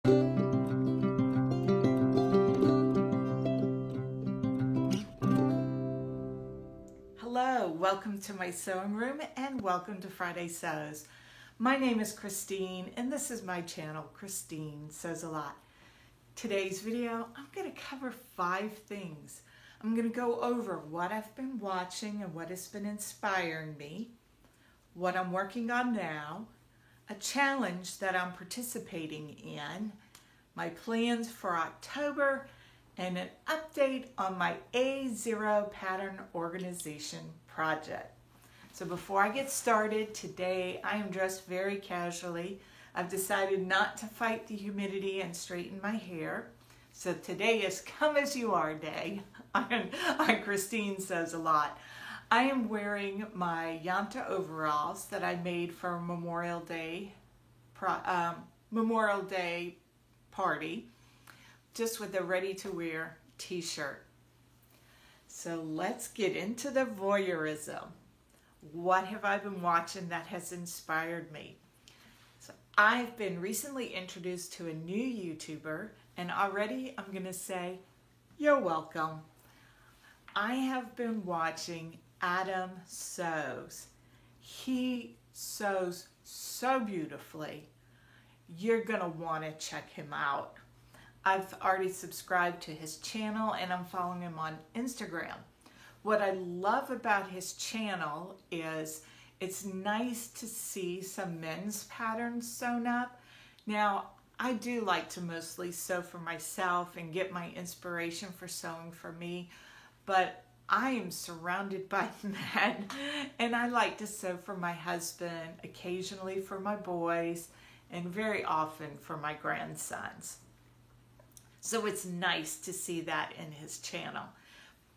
Hello, welcome to my sewing room and welcome to Friday Sews. My name is Christine and this is my channel, Christine Sews a Lot. Today's video, I'm going to cover 5 things. I'm going to go over what I've been watching and what has been inspiring me, what I'm working on now, a challenge that I'm participating in, my plans for October, and an update on my A0 pattern organization project. So before I get started, today I am dressed very casually. I've decided not to fight the humidity and straighten my hair. So today is Come As You Are Day on Christine Sews a Lot. I am wearing my Yanta overalls that I made for Memorial Day party, just with a ready-to-wear t-shirt. So let's get into the voyeurism. What have I been watching that has inspired me? So I've been recently introduced to a new YouTuber, and already I'm going to say, you're welcome. I have been watching Adam Sews. He sews so beautifully. You're going to want to check him out. I've already subscribed to his channel and I'm following him on Instagram. What I love about his channel is it's nice to see some men's patterns sewn up. Now, I do like to mostly sew for myself and get my inspiration for sewing for me, but I am surrounded by men and I like to sew for my husband, occasionally for my boys, and very often for my grandsons. So it's nice to see that in his channel.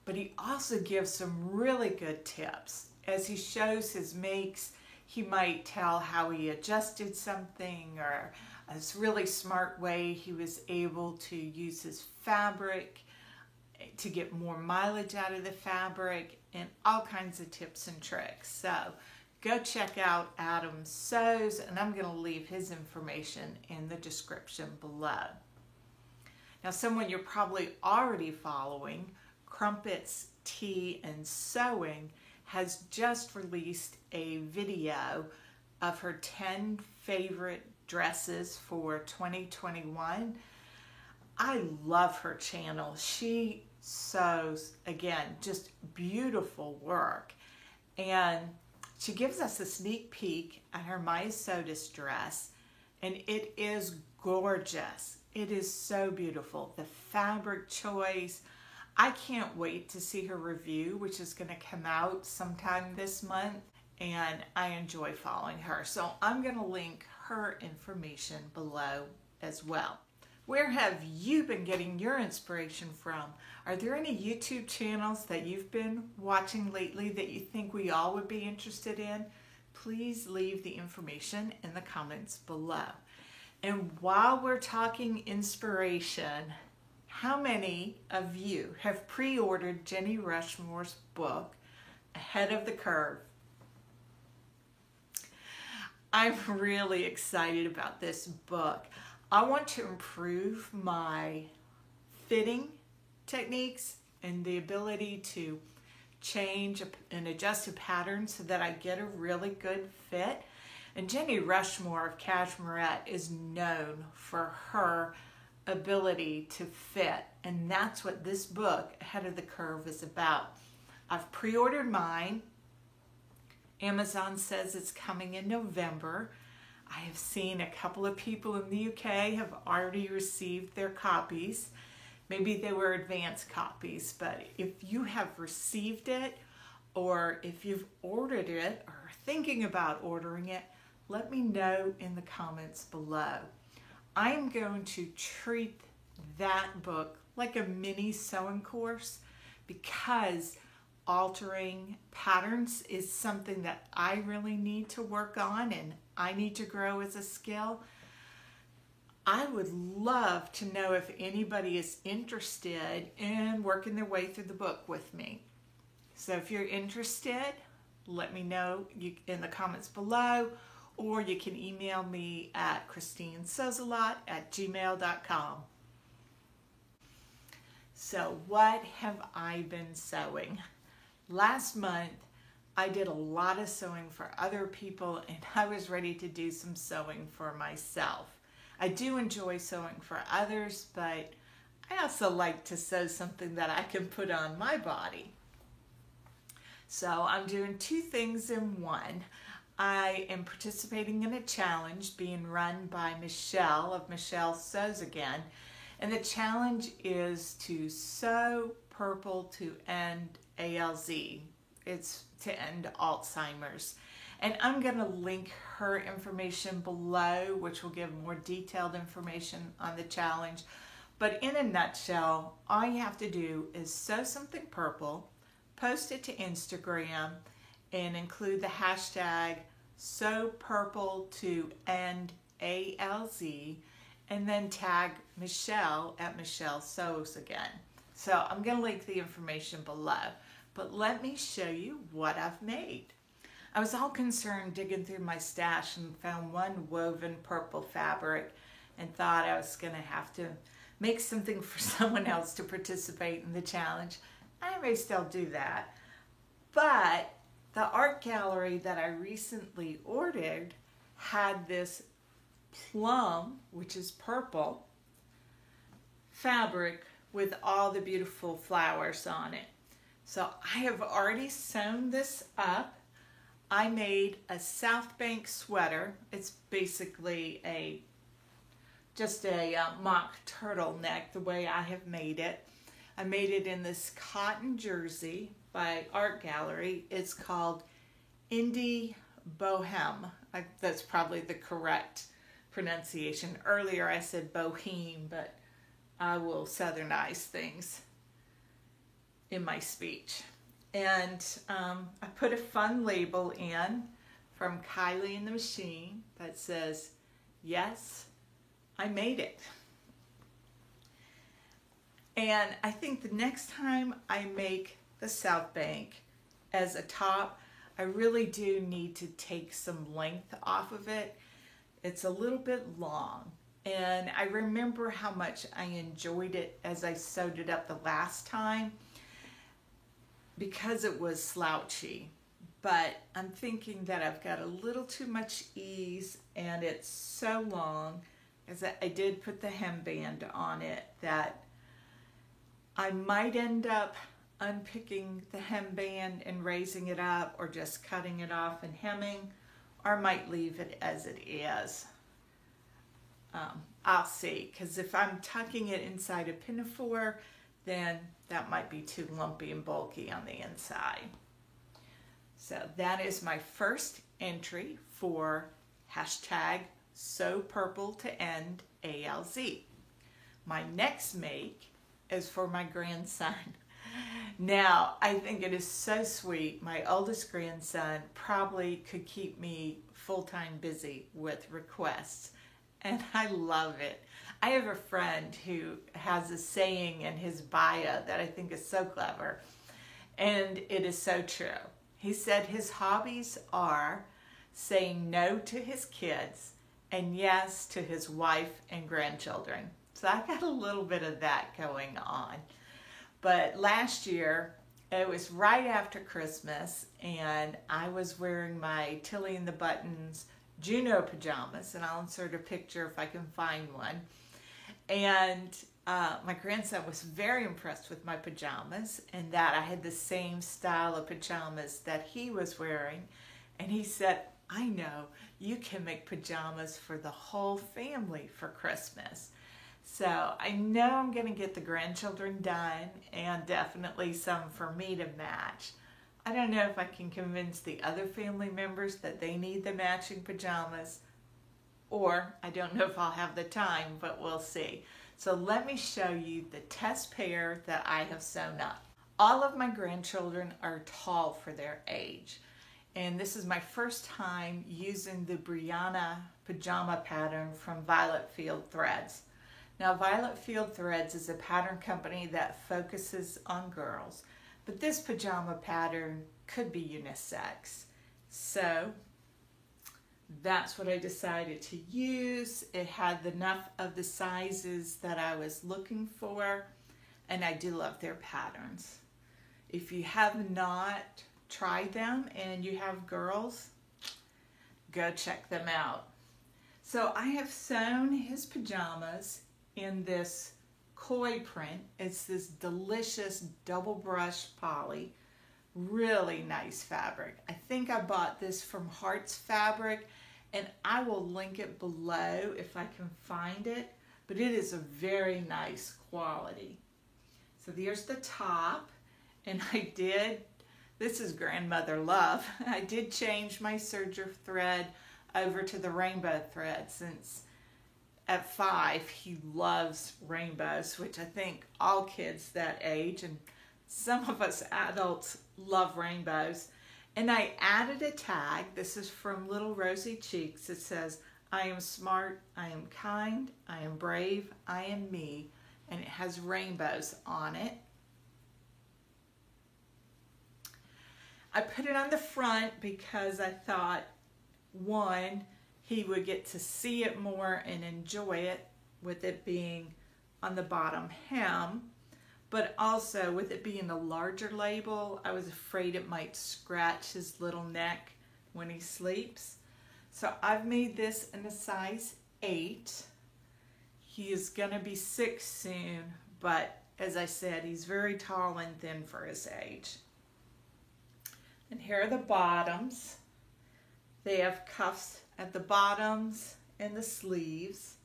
But he also gives some really good tips. As he shows his makes, he might tell how he adjusted something, or a really smart way he was able to use his fabric to get more mileage out of the fabric, and all kinds of tips and tricks. So go check out Adam Sews, and I'm going to leave his information in the description below. Now, someone you're probably already following, Crumpets Tea and Sewing, has just released a video of her 10 favorite dresses for 2021. I love her channel. She sews, again, just beautiful work. And she gives us a sneak peek at her Maya Sotis dress, and it is gorgeous. It is so beautiful. The fabric choice. I can't wait to see her review, which is going to come out sometime this month, and I enjoy following her. So I'm going to link her information below as well. Where have you been getting your inspiration from? Are there any YouTube channels that you've been watching lately that you think we all would be interested in? Please leave the information in the comments below. And while we're talking inspiration, how many of you have pre-ordered Jenny Rushmore's book, Ahead of the Curve? I'm really excited about this book. I want to improve my fitting techniques and the ability to change and adjust a pattern so that I get a really good fit. And Jenny Rushmore of Cashmerette is known for her ability to fit, and that's what this book, Ahead of the Curve, is about. I've pre-ordered mine. Amazon says it's coming in November. I have seen a couple of people in the UK have already received their copies. Maybe they were advanced copies, but if you have received it, or if you've ordered it or are thinking about ordering it, let me know in the comments below. I'm going to treat that book like a mini sewing course, because altering patterns is something that I really need to work on and I need to grow as a skill. I would love to know if anybody is interested in working their way through the book with me. So if you're interested, let me know in the comments below, or you can email me at christinesewsalot@gmail.com. So what have I been sewing? Last month, I did a lot of sewing for other people, and I was ready to do some sewing for myself. I do enjoy sewing for others, but I also like to sew something that I can put on my body. So I'm doing two things in one. I am participating in a challenge being run by Michelle of Michelle Sews Again. And the challenge is to sew purple to end ALZ. It's to end Alzheimer's. And I'm going to link her information below, which will give more detailed information on the challenge. But in a nutshell, all you have to do is sew something purple, post it to Instagram, and include the hashtag sew purple to end ALZ, and then tag Michelle at Michelle Sews Again. So I'm going to link the information below, but let me show you what I've made. I was all concerned digging through my stash and found one woven purple fabric and thought I was going to have to make something for someone else to participate in the challenge. I may still do that, but the art gallery that I recently ordered had this plum, which is purple, fabric with all the beautiful flowers on it. So I have already sewn this up. I made a South Bank sweater. It's basically just a mock turtleneck the way I have made it. I made it in this cotton jersey by Art Gallery. It's called Indie Bohem. That's probably the correct pronunciation. Earlier I said boheme, but I will southernize things in my speech. And I put a fun label in from Kylie and the Machine that says, "Yes, I made it." And I think the next time I make the South Bank as a top, I really do need to take some length off of it. It's a little bit long, and I remember how much I enjoyed it as I sewed it up the last time because it was slouchy. But I'm thinking that I've got a little too much ease, and it's so long, as I did put the hemband on it, that I might end up unpicking the hemband and raising it up, or just cutting it off and hemming, or might leave it as it is. I'll see, because if I'm tucking it inside a pinafore, then that might be too lumpy and bulky on the inside. So that is my first entry for hashtag sew purple to end ALZ. My next make is for my grandson. Now, I think it is so sweet. My oldest grandson probably could keep me full-time busy with requests, and I love it. I have a friend who has a saying in his bio that I think is so clever, and it is so true. He said his hobbies are saying no to his kids and yes to his wife and grandchildren. So I got a little bit of that going on. But last year, it was right after Christmas, and I was wearing my Tilly and the Buttons Juno pajamas, and I'll insert a picture if I can find one. And my grandson was very impressed with my pajamas, and that I had the same style of pajamas that he was wearing. And he said, "I know, you can make pajamas for the whole family for Christmas." So I know I'm going to get the grandchildren done, and definitely some for me to match. I don't know if I can convince the other family members that they need the matching pajamas, or I don't know if I'll have the time, but we'll see. So let me show you the test pair that I have sewn up. All of my grandchildren are tall for their age, and this is my first time using the Brianna pajama pattern from Violet Field Threads. Now, Violet Field Threads is a pattern company that focuses on girls, but this pajama pattern could be unisex. So that's what I decided to use. It had enough of the sizes that I was looking for, and I do love their patterns. If you have not tried them and you have girls, go check them out. So I have sewn his pajamas in this koi print. It's this delicious double brush poly. Really nice fabric. I think I bought this from Hearts Fabric, and I will link it below if I can find it, but it is a very nice quality. So there's the top, and this is grandmother love, I did change my serger thread over to the rainbow thread, since at 5 he loves rainbows, which I think all kids that age and some of us adults love rainbows. And I added a tag. This is from Little Rosy Cheeks. It says, "I am smart, I am kind, I am brave, I am me." And it has rainbows on it. I put it on the front because I thought, one, he would get to see it more and enjoy it with it being on the bottom hem. But also, with it being a larger label, I was afraid it might scratch his little neck when he sleeps. So I've made this in a size 8. He is going to be 6 soon, but as I said, he's very tall and thin for his age. And here are the bottoms. They have cuffs at the bottoms and the sleeves.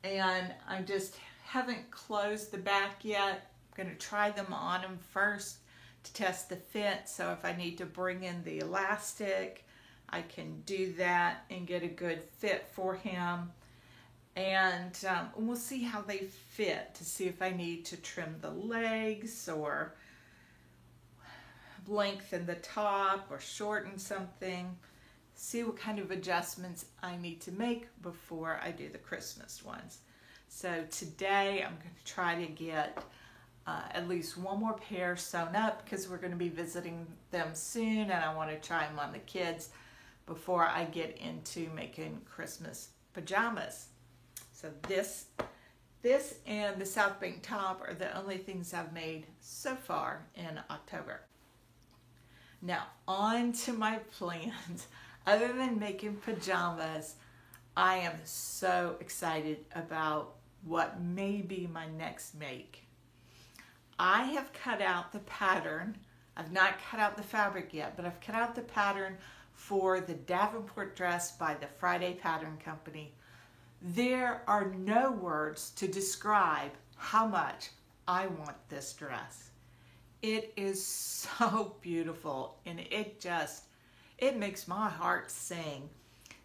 And I just haven't closed the back yet. I'm going to try them on him first to test the fit. So if I need to bring in the elastic, I can do that and get a good fit for him. And we'll see how they fit to see if I need to trim the legs or lengthen the top or shorten something. See what kind of adjustments I need to make before I do the Christmas ones. So today I'm going to try to get at least one more pair sewn up because we're going to be visiting them soon, and I want to try them on the kids before I get into making Christmas pajamas. So this and the South Bank top are the only things I've made so far in October. Now on to my plans. Other than making pajamas, I am so excited about what may be my next make. I have cut out the pattern. I've not cut out the fabric yet, but I've cut out the pattern for the Davenport dress by the Friday Pattern Company. There are no words to describe how much I want this dress. It is so beautiful, and it makes my heart sing.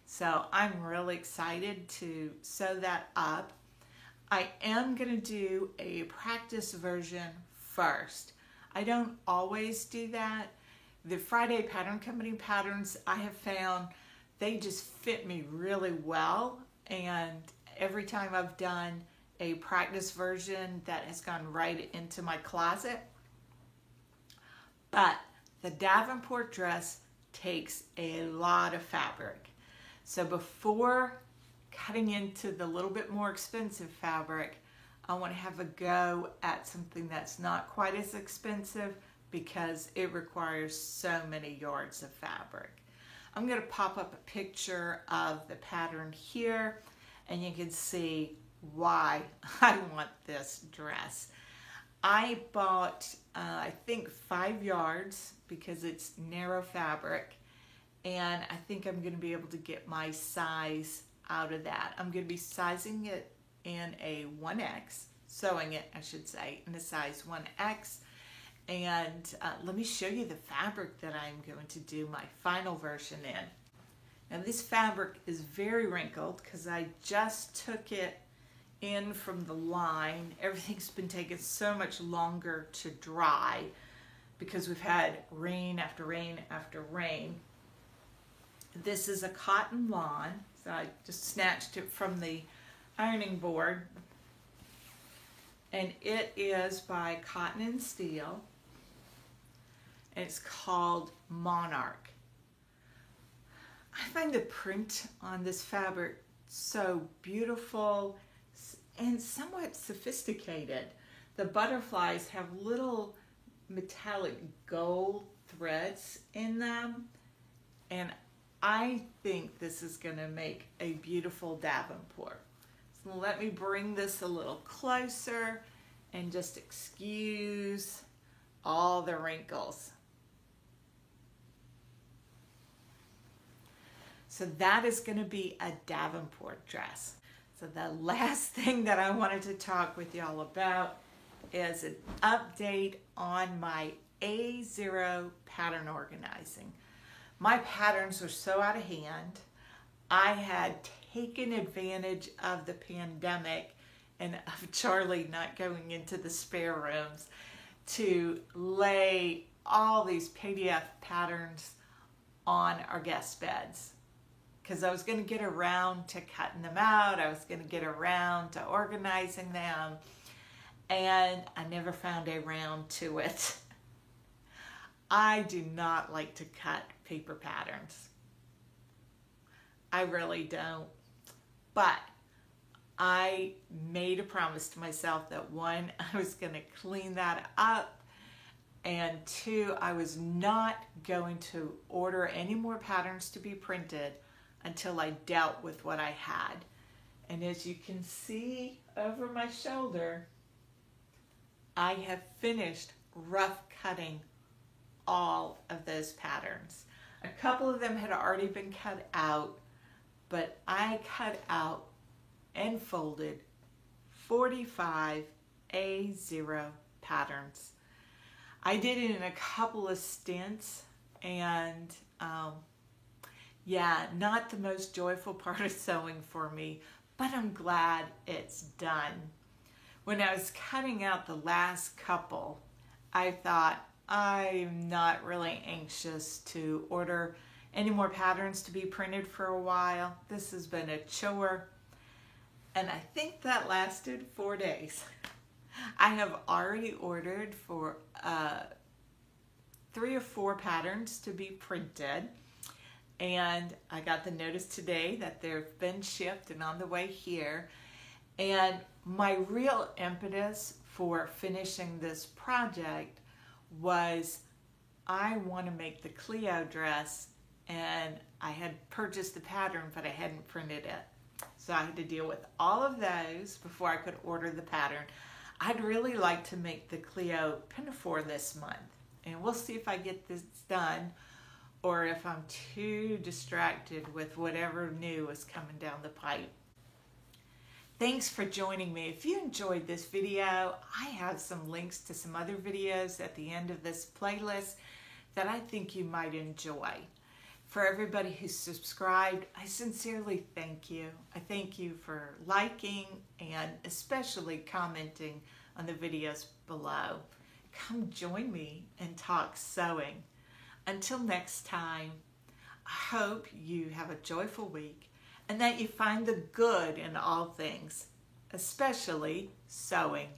So I'm really excited to sew that up. I am going to do a practice version first. I don't always do that. The Friday Pattern Company patterns, I have found they just fit me really well, and every time I've done a practice version, that has gone right into my closet. But the Davenport dress takes a lot of fabric. So before cutting into the little bit more expensive fabric, I want to have a go at something that's not quite as expensive because it requires so many yards of fabric. I'm going to pop up a picture of the pattern here, and you can see why I want this dress. I bought, I think 5 yards because it's narrow fabric, and I think I'm going to be able to get my size out of that. I'm going to be sizing it in a 1X, sewing it, I should say, in a size 1X. And let me show you the fabric that I'm going to do my final version in. Now this fabric is very wrinkled because I just took it in from the line. Everything's been taking so much longer to dry because we've had rain after rain after rain. This is a cotton lawn, so I just snatched it from the ironing board, and it is by Cotton and Steel. It's called Monarch. I find the print on this fabric so beautiful and somewhat sophisticated. The butterflies have little metallic gold threads in them, and I think this is going to make a beautiful Davenport. So let me bring this a little closer and just excuse all the wrinkles. So that is going to be a Davenport dress. So the last thing that I wanted to talk with y'all about is an update on my A0 pattern organizing. My patterns were so out of hand. I had taken advantage of the pandemic and of Charlie not going into the spare rooms to lay all these PDF patterns on our guest beds, because I was going to get around to cutting them out. I was going to get around to organizing them, and I never found a round to it. I do not like to cut paper patterns. I really don't. But I made a promise to myself that one, I was going to clean that up, and two, I was not going to order any more patterns to be printed until I dealt with what I had. And as you can see over my shoulder, I have finished rough cutting all of those patterns. A couple of them had already been cut out, but I cut out and folded 45 A0 patterns. I did it in a couple of stints, and yeah, not the most joyful part of sewing for me, but I'm glad it's done. When I was cutting out the last couple, I thought, I'm not really anxious to order any more patterns to be printed for a while. This has been a chore, and I think that lasted 4 days. I have already ordered for 3 or 4 patterns to be printed, and I got the notice today that they've been shipped and on the way here. And my real impetus for finishing this project was I want to make the Cleo dress, and I had purchased the pattern, but I hadn't printed it. So I had to deal with all of those before I could order the pattern. I'd really like to make the Cleo pinafore this month, and we'll see if I get this done or if I'm too distracted with whatever new is coming down the pipe. Thanks for joining me. If you enjoyed this video, I have some links to some other videos at the end of this playlist that I think you might enjoy. For everybody who's subscribed, I sincerely thank you. I thank you for liking and especially commenting on the videos below. Come join me and talk sewing. Until next time, I hope you have a joyful week and that you find the good in all things, especially sewing.